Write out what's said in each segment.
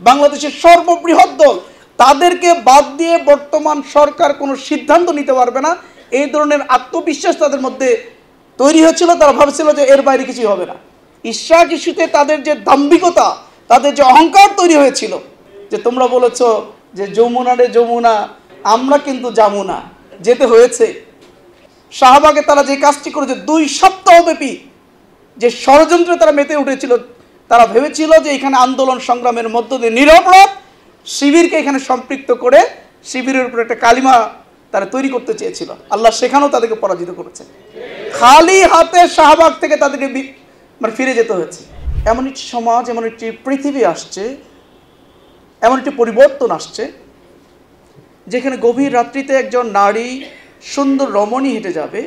বাংলাদেশের সর্ববৃহৎ দল, তাদেরকে বাদ দিয়ে বর্তমান সরকার কোনো সিদ্ধান্ত নিতে পারবে না, এই ধরনের আত্মবিশ্বাস তাদের মধ্যে তৈরি হয়েছিল। তারা ভাবছিল যে এর বাইরে কিছুই হবে না। ইশরাক ইস্যুতে তাদের যে দাম্ভিকতা, তাদের যে অহংকার তৈরি হয়েছিল, যে তোমরা বলেছ যে যমুনা রে যমুনা, আমরা কিন্তু যাবো না, যেতে হয়েছে। শাহবাগে তারা যে কাজটি করেছে, 2 সপ্তাহব্যাপী যে ষড়যন্ত্রে তারা মেতে উঠেছিল, তারা ভেবেছিল যে এখানে আন্দোলন সংগ্রামের মধ্য দিয়ে নিরপরাধ শিবিরকে এখানে সম্পৃক্ত করে শিবিরের উপর একটা কালিমা তারা তৈরি করতে চেয়েছিল। আল্লাহ সেখানেও তাদেরকে পরাজিত করেছে। খালি হাতে শাহবাগ থেকে তাদেরকে ফিরে যেতে হয়েছে। এমন একটি সমাজ, এমন একটি পৃথিবী আসছে, এমন একটি পরিবর্তন আসছে, যেখানে গভীর রাত্রিতে একজন নারী সুন্দর রমণী হেঁটে যাবে,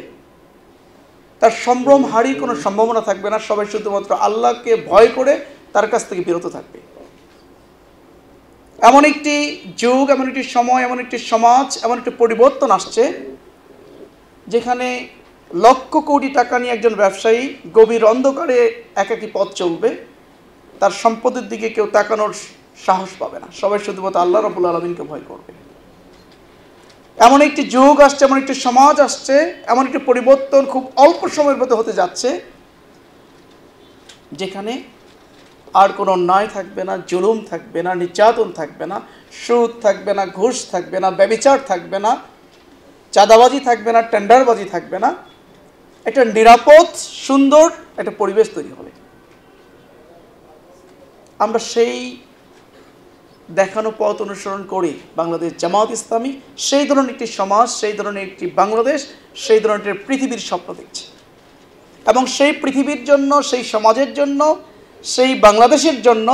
তার সম্ভ্রম হারির কোনো সম্ভাবনা থাকবে না। সবাই শুধুমাত্র আল্লাহকে ভয় করে তার কাছ থেকে বিরত থাকবে। এমন একটি যুগ, এমন একটি সময়, এমন একটি সমাজ, এমন একটি পরিবর্তন আসছে, যেখানে লক্ষ কোটি টাকা নিয়ে একজন ব্যবসায়ী গভীর অন্ধকারে একাকী পথ চলবে, তার সম্পদের দিকে কেউ তাকানোর সাহস পাবে না। সবাই শুধুমাত্র আল্লাহ রাব্বুল আলামিনকে ভয় করবে। এমন একটি যুগ আসছে, এমন একটি সমাজ আসছে, এমন একটি পরিবর্তন খুব অল্প সময়ের মধ্যে হতে যাচ্ছে, যেখানে আর কোনো অন্যায় থাকবে না, জুলুম থাকবে না, নির্যাতন থাকবে না, সুদ থাকবে না, ঘুষ থাকবে না, ব্যভিচার থাকবে না, চাঁদাবাজি থাকবে না, টেন্ডারবাজি থাকবে না। একটা নিরাপদ সুন্দর একটা পরিবেশ তৈরি হবে। আমরা সেই দেখানো পথ অনুসরণ করি বাংলাদেশ জামায়াত ইসলামী সেই ধরনের একটি সমাজ, সেই ধরনের একটি বাংলাদেশ, সেই ধরনের পৃথিবীর স্বপ্ন দেখছে। এবং সেই পৃথিবীর জন্য, সেই সমাজের জন্য, সেই বাংলাদেশের জন্য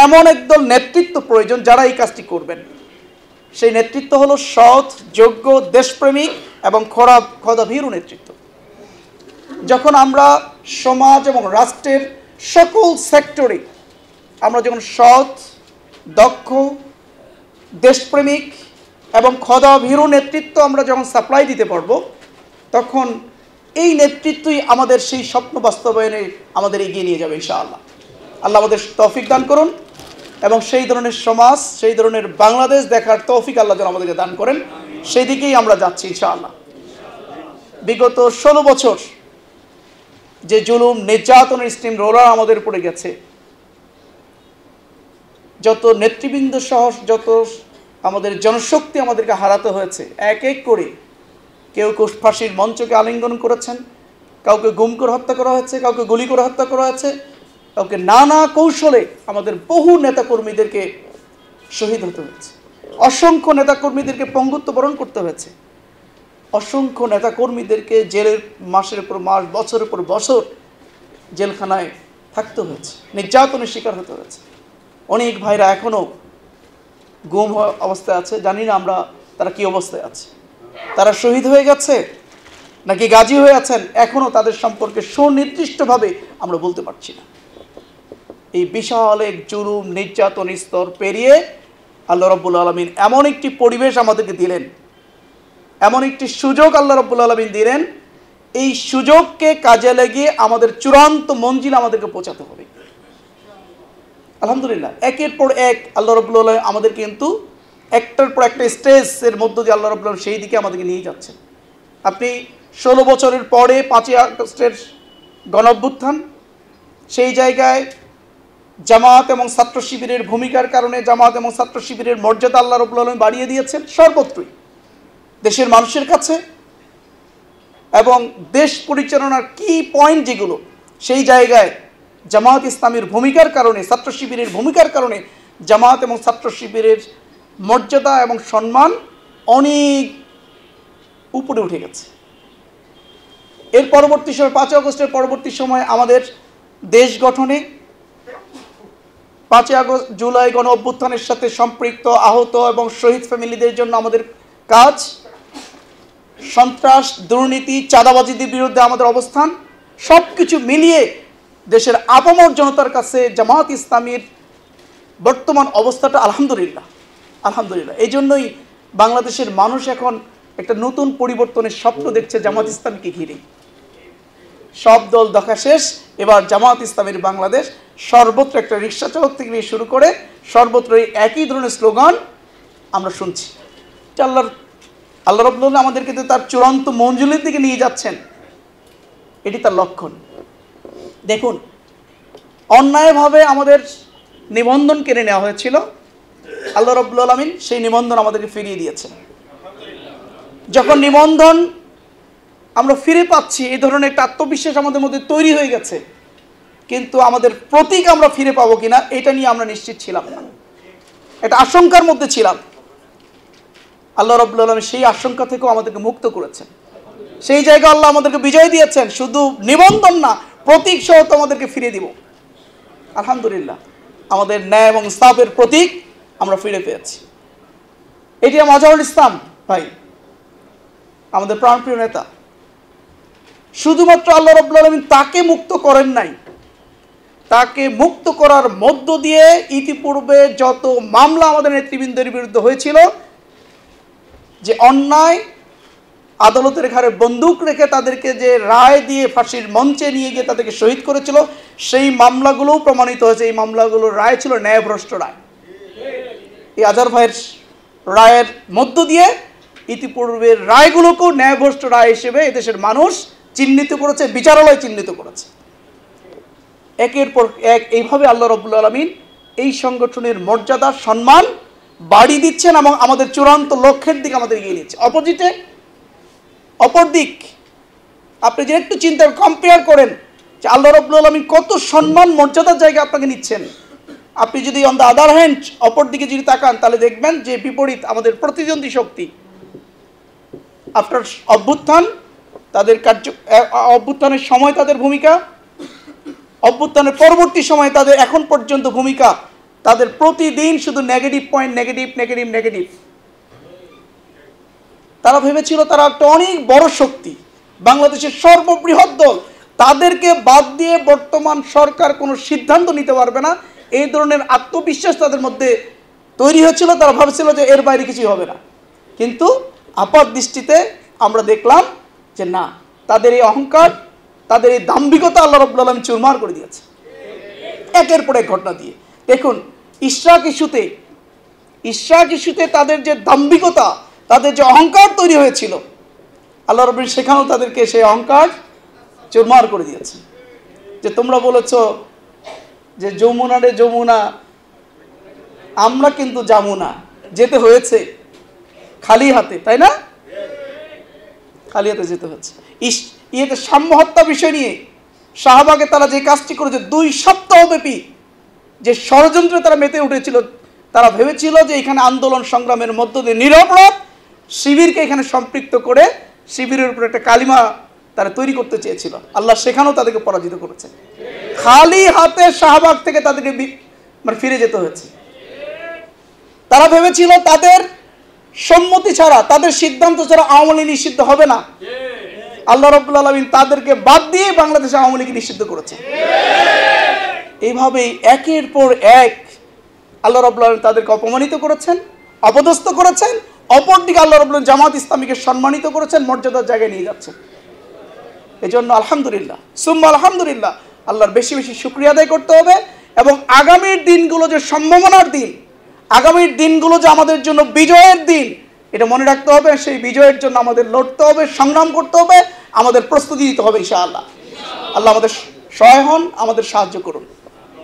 এমন একদল নেতৃত্ব প্রয়োজন যারা এই কাজটি করবেন। সেই নেতৃত্ব হলো সৎ, যোগ্য, দেশপ্রেমিক এবং খোদাভীরু নেতৃত্ব। যখন আমরা সমাজ এবং রাষ্ট্রের সকল সেক্টরে আমরা যখন সৎ, দক্ষ, দেশপ্রেমিক এবং খোদাভীরু নেতৃত্ব আমরা যখন সাপ্লাই দিতে পারবো, তখন এই নেতৃত্বই আমাদের সেই স্বপ্ন বাস্তবায়নে আমাদের এগিয়ে নিয়ে যাবে ইনশাআল্লাহ। আল্লাহ আমাদের তৌফিক দান করুন এবং সেই ধরনের সমাজ, সেই ধরনের বাংলাদেশ দেখার তৌফিক আল্লাহ যেন আমাদেরকে দান করেন। সেই দিকেই আমরা যাচ্ছি ইনশাআল্লাহ। বিগত 16 বছর যে জুলুম, নির্যাতনের স্টিম রোলার আমাদের উপরে গেছে, যত নেতৃবৃন্দ সহ যত আমাদের জনশক্তি আমাদেরকে হারাতে হয়েছে, এক এক করে কেউ ফাঁসির মঞ্চকে আলিঙ্গন করেছেন, কাউকে গুম করে হত্যা করা হয়েছে, কাউকে গুলি করে হত্যা করা হয়েছে, কাউকে নানা কৌশলে আমাদের বহু নেতাকর্মীদেরকে শহীদ হতে হয়েছে, অসংখ্য নেতাকর্মীদেরকে পঙ্গুত্ব বরণ করতে হয়েছে, অসংখ্য নেতাকর্মীদেরকে জেলের মাসের পর মাস, বছরের পর বছর জেলখানায় থাকতে হয়েছে, নির্যাতনের শিকার হতে হয়েছে। অনেক ভাইরা এখনও গুম অবস্থায় আছে, জানি না আমরা তারা কি অবস্থায় আছে, তারা শহীদ হয়ে গেছে নাকি গাজী হয়ে আছেন, এখনও তাদের সম্পর্কে সুনির্দিষ্টভাবে আমরা বলতে পারছি না। এই বিশাল এক জুলুম, নির্যাতন স্তর পেরিয়ে আল্লাহ রাব্বুল আলামিন এমন একটি পরিবেশ আমাদেরকে দিলেন, এমন একটি সুযোগ আল্লাহ রাব্বুল আলামিন দিলেন, এই সুযোগকে কাজে লাগিয়ে আমাদের চূড়ান্ত মঞ্জিল আমাদেরকে পৌঁছাতে হবে। আলহামদুলিল্লাহ, একের পর এক আল্লাহ রাব্বুল আলামিন আমাদের কিন্তু একটার পর একটা স্টেজের মধ্য দিয়ে আল্লাহ রাব্বুল আলামিন সেই দিকে আমাদেরকে নিয়ে যাচ্ছেন। আপনি 16 বছরের পরে 5ই আগস্টের গণঅভ্যুত্থান, সেই জায়গায় জামায়াত এবং ছাত্র শিবিরের ভূমিকার কারণে জামায়াত এবং ছাত্র শিবিরের মর্যাদা আল্লাহ রাব্বুল আলামিন বাড়িয়ে দিয়েছেন সর্বত্রই, দেশের মানুষের কাছে। এবং দেশ পরিচালনার কি পয়েন্ট যেগুলো, সেই জায়গায় জামায়াত ইসলামীর ভূমিকার কারণে, ছাত্র শিবিরের ভূমিকার কারণে জামায়াত এবং ছাত্র শিবিরের মর্যাদা এবং সম্মান অনেক উপরে উঠে গেছে। এর পরবর্তী সময় 5 আগস্টের পরবর্তী সময় আমাদের দেশ গঠনে 5 আগস্ট জুলাই গণ অভ্যুত্থানের সাথে সম্পৃক্ত আহত এবং শহীদ ফ্যামিলিদের জন্য আমাদের কাজ, সন্ত্রাস, দুর্নীতি, চাঁদাবাজিদের বিরুদ্ধে আমাদের অবস্থান, সব কিছু মিলিয়ে দেশের আপামর জনতার কাছে জামায়াত ইসলামীর বর্তমান অবস্থাটা আলহামদুলিল্লাহ, আলহামদুলিল্লাহ। এই জন্যই বাংলাদেশের মানুষ এখন একটা নতুন পরিবর্তনের স্বপ্ন দেখছে জামায়াত ইসলামীকে ঘিরে। সব দল দেখা শেষ, এবার জামায়াত ইসলামীর বাংলাদেশ সর্বত্র একটা রিক্সা চালক থেকে নিয়ে শুরু করে সর্বত্রই একই ধরনের স্লোগান আমরা শুনছি। আল্লাহ রাব্বুল আলামিন আমাদেরকে তার চূড়ান্ত মঞ্জিলের দিকে নিয়ে যাচ্ছেন, এটি তার লক্ষণ। দেখুন, অন্যায়ভাবে আমাদের নিবন্ধন কেড়ে নেওয়া হয়েছিল, আল্লাহ রাব্বুল আলামিন সেই নিবন্ধন আমাদেরকে ফিরিয়ে দিয়েছেন। যখন নিবন্ধন আমরা ফিরে পাচ্ছি, এই ধরনের একটা আত্মবিশ্বাস আমাদের মধ্যে তৈরি হয়ে গেছে, কিন্তু আমাদের প্রতীক আমরা ফিরে পাবো কিনা এটা নিয়ে আমরা নিশ্চিত ছিলাম না, এটা আশঙ্কার মধ্যে ছিলাম। আল্লাহ রাব্বুল আলামিন সেই আশঙ্কা থেকেও আমাদেরকে মুক্ত করেছেন। সেই জায়গায় আল্লাহ আমাদেরকে বিজয় দিয়েছেন, শুধু নিবন্ধন না, প্রতীক সহ তো আমাদেরকে ফিরে দিব। আলহামদুলিল্লাহ, আমাদের ন্যায় এবং ইনসাফের প্রতীক আমরা ফিরে পেয়েছি। এটি মাজহারুল ইসলাম ভাই, আমাদের প্রাণপ্রিয় নেতা, শুধুমাত্র আল্লাহ রাব্বুল আলামিন তাকে মুক্ত করেন নাই, তাকে মুক্ত করার মধ্য দিয়ে ইতিপূর্বে যত মামলা আমাদের নেতৃবৃন্দের বিরুদ্ধে হয়েছিল, যে অন্যায় আদালতের ঘাড়ে বন্দুক রেখে তাদেরকে যে রায় দিয়ে ফাঁসির মঞ্চে নিয়ে গিয়ে তাদেরকে শহীদ করেছিল, সেই মামলাগুলোও প্রমাণিত হয়েছে এই মামলাগুলোর রায় ছিল ন্যায়ভ্রষ্ট রায়। এই আজহার ভাইয়ের রায়ের মধ্য দিয়ে ইতিপূর্বের রায়গুলোকেও ন্যায়ভ্রষ্ট রায় হিসেবে এদেশের মানুষ চিহ্নিত করেছে, বিচারালয় চিহ্নিত করেছে। একের পর এক এইভাবে আল্লাহ রাব্বুল আলামিন এই সংগঠনের মর্যাদা সম্মান বাড়িয়ে দিচ্ছেন এবং আমাদের চূড়ান্ত লক্ষ্যের দিকে আমাদের এগিয়ে নিচ্ছে। অপর দিক আপনি যে একটু চিন্তা কম্পেয়ার করেন যে আল্লাহ রাব্বুল আলামিন কত সম্মান মর্যাদার জায়গা আপনাকে নিচ্ছেন, আপনি যদি অন দ্য আদার হ্যান্ড অপর দিকে যদি তাকান, তাহলে দেখবেন যে বিপরীত আমাদের প্রতিদ্বন্দ্বী শক্তি আফটার অভ্যুত্থান, তাদের অভ্যুত্থানের সময় তাদের ভূমিকা, অভ্যুত্থানের পরবর্তী সময়ে তাদের এখন পর্যন্ত ভূমিকা, তাদের প্রতিদিন শুধু negative point, negative negative negative. তারা ভেবেছিল তারা একটা অনেক বড় শক্তি, বাংলাদেশের সর্ববৃহৎ দল, তাদেরকে বাদ দিয়ে বর্তমান সরকার কোনো সিদ্ধান্ত নিতে পারবে না, এই ধরনের আত্মবিশ্বাস তাদের মধ্যে তৈরি হয়েছিল। তারা ভাবছিল যে এর বাইরে কিছুই হবে না, কিন্তু আপাত দৃষ্টিতে আমরা দেখলাম যে না, তাদের এই অহংকার, তাদের এই দাম্ভিকতা আল্লাহ রাব্বুল আলামিন চুরমার করে দিয়েছে একের পর এক ঘটনা দিয়ে। দেখুন, ইশরাক ইস্যুতে তাদের যে দাম্ভিকতা, তাদের যে অহংকার তৈরি হয়েছিল, আল্লাহ রাব্বুল সেখানেও তাদেরকে সেই অহংকার চুরমার করে দিয়েছে। যে তোমরা বলেছ যে যমুনা রে যমুনা, আমরা কিন্তু যাবো না, যেতে হয়েছে খালি হাতে, তাই না? খালি হাতে যেতে হচ্ছে। ইয়েতে সাম্য হত্যা বিষয় নিয়ে শাহবাগে তারা যে কাজটি করেছে, 2 সপ্তাহ ব্যাপী যে ষড়যন্ত্রে তারা মেতে উঠেছিল, তারা ভেবেছিল যে এখানে আন্দোলন সংগ্রামের মধ্য দিয়ে নিরপরাধ শিবিরকে এখানে সম্পৃক্ত করে শিবিরের উপর একটা কালিমা তারা তৈরি করতে চেয়েছিল। আল্লাহ সেখানেও তাদেরকে পরাজিত করেছে। খালি হাতে শাহবাগ থেকে তাদেরকে ফিরে যেতে হয়েছে। তারা ভেবেছিল তাদের সম্মতি ছাড়া, তাদের সিদ্ধান্ত ছাড়া আওয়ামী লীগ নিষিদ্ধ হবে না। আল্লাহ রাব্বুল আলামিন তাদেরকে বাদ দিয়ে বাংলাদেশে আওয়ামী লীগ নিষিদ্ধ করেছে। এইভাবেই একের পর এক আল্লাহ রাব্বুল আলামিন তাদেরকে অপমানিত করেছেন, অপদস্থ করেছেন। অপরদিকে আল্লাহ রাব্বুল আলামিন জামাত ইসলামীকে সম্মানিত করেছেন, মর্যাদার জায়গায় নিয়ে যাচ্ছেন। এজন্য আলহামদুলিল্লাহ, সুম্মা আলহামদুলিল্লাহ, আল্লাহর বেশি বেশি শুকরিয়া আদায় করতে হবে। এবং আগামীর দিনগুলো যে সম্ভাবনার দিন, আগামীর দিনগুলো যে আমাদের জন্য বিজয়ের দিন, এটা মনে রাখতে হবে। সেই বিজয়ের জন্য আমাদের লড়তে হবে, সংগ্রাম করতে হবে, আমাদের প্রস্তুতি নিতে হবে ইনশাআল্লাহ। আল্লাহ আমাদের সহায় হন, আমাদের সাহায্য করুন।